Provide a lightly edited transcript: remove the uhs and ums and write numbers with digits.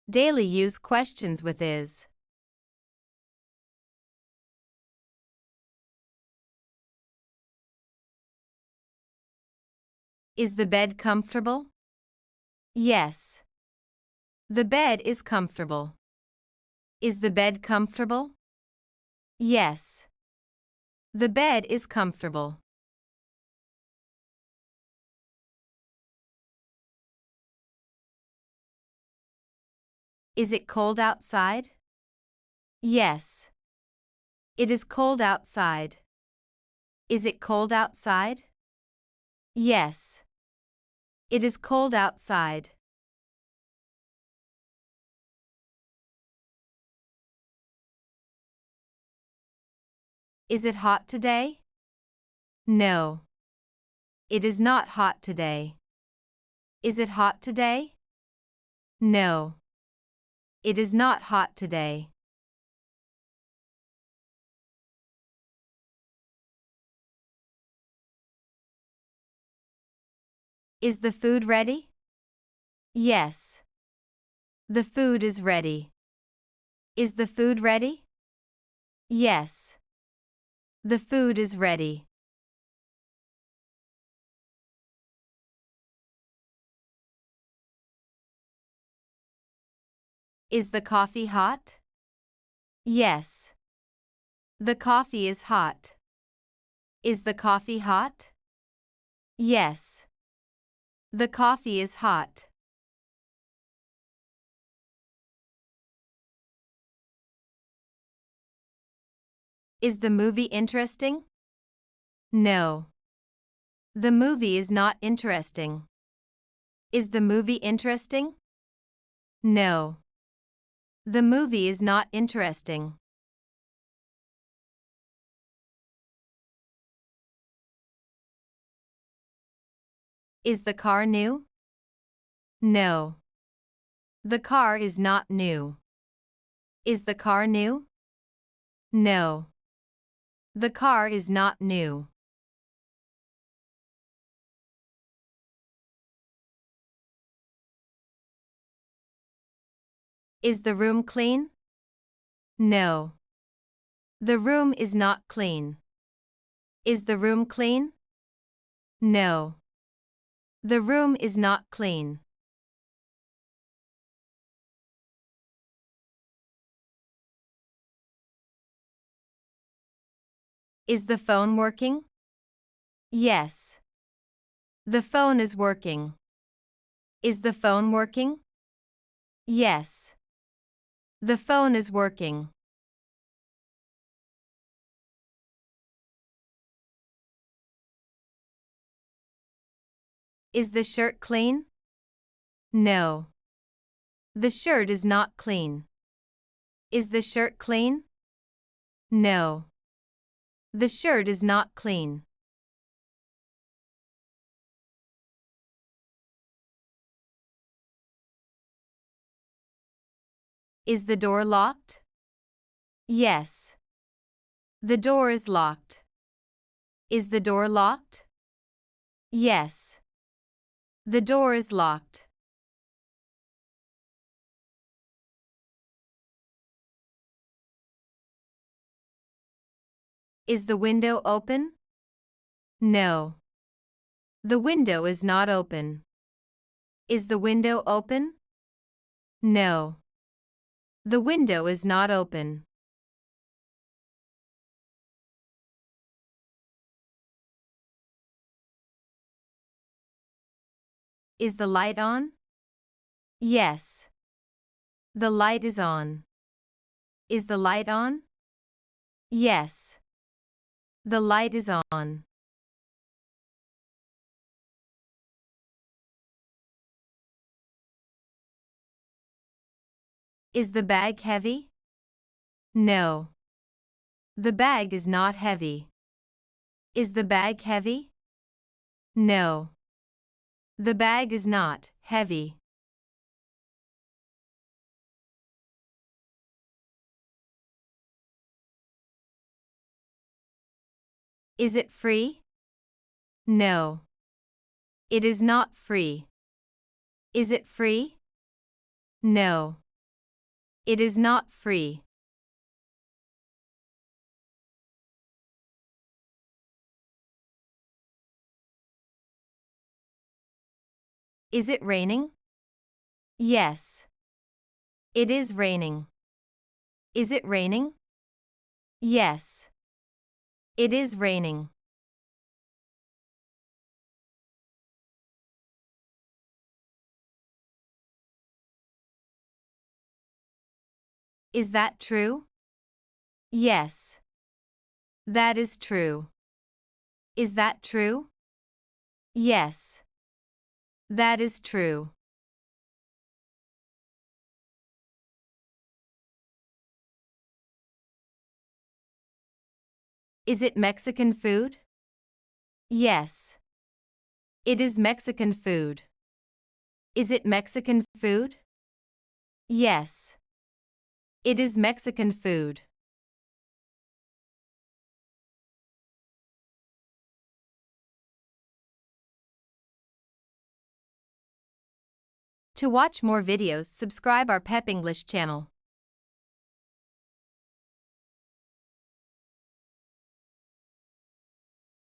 Daily use questions with is. Is the bed comfortable? Yes. The bed is comfortable. Is the bed comfortable? Yes. The bed is comfortable. Is it cold outside? Yes. It is cold outside. Is it cold outside? Yes. It is cold outside. Is it hot today? No. It is not hot today. Is it hot today? No. It is not hot today. Is the food ready? Yes. The food is ready. Is the food ready? Yes. The food is ready. Is the coffee hot? Yes. The coffee is hot. Is the coffee hot? Yes. The coffee is hot. Is the movie interesting? No. The movie is not interesting. Is the movie interesting? No. The movie is not interesting. Is the car new? No. The car is not new. Is the car new? No. The car is not new. Is the room clean? No. The room is not clean. Is the room clean? No. The room is not clean. Is the phone working? Yes. The phone is working. Is the phone working? Yes. The phone is working. Is the shirt clean? No. The shirt is not clean. Is the shirt clean? No. The shirt is not clean. Is the door locked? Yes. The door is locked. Is the door locked? Yes. The door is locked. Is the window open? No. The window is not open. Is the window open? No. The window is not open. Is the light on? Yes. The light is on. Is the light on? Yes. The light is on. Is the bag heavy? No. The bag is not heavy. Is the bag heavy? No. The bag is not heavy. Is it free? No. It is not free. Is it free? No. It is not free. Is it raining? Yes. It is raining. Is it raining? Yes. It is raining. Is that true? Yes. That is true. Is that true? Yes. That is true. Is it Mexican food? Yes. It is Mexican food. Is it Mexican food? Yes. It is Mexican food. To watch more videos, subscribe our Pep English channel.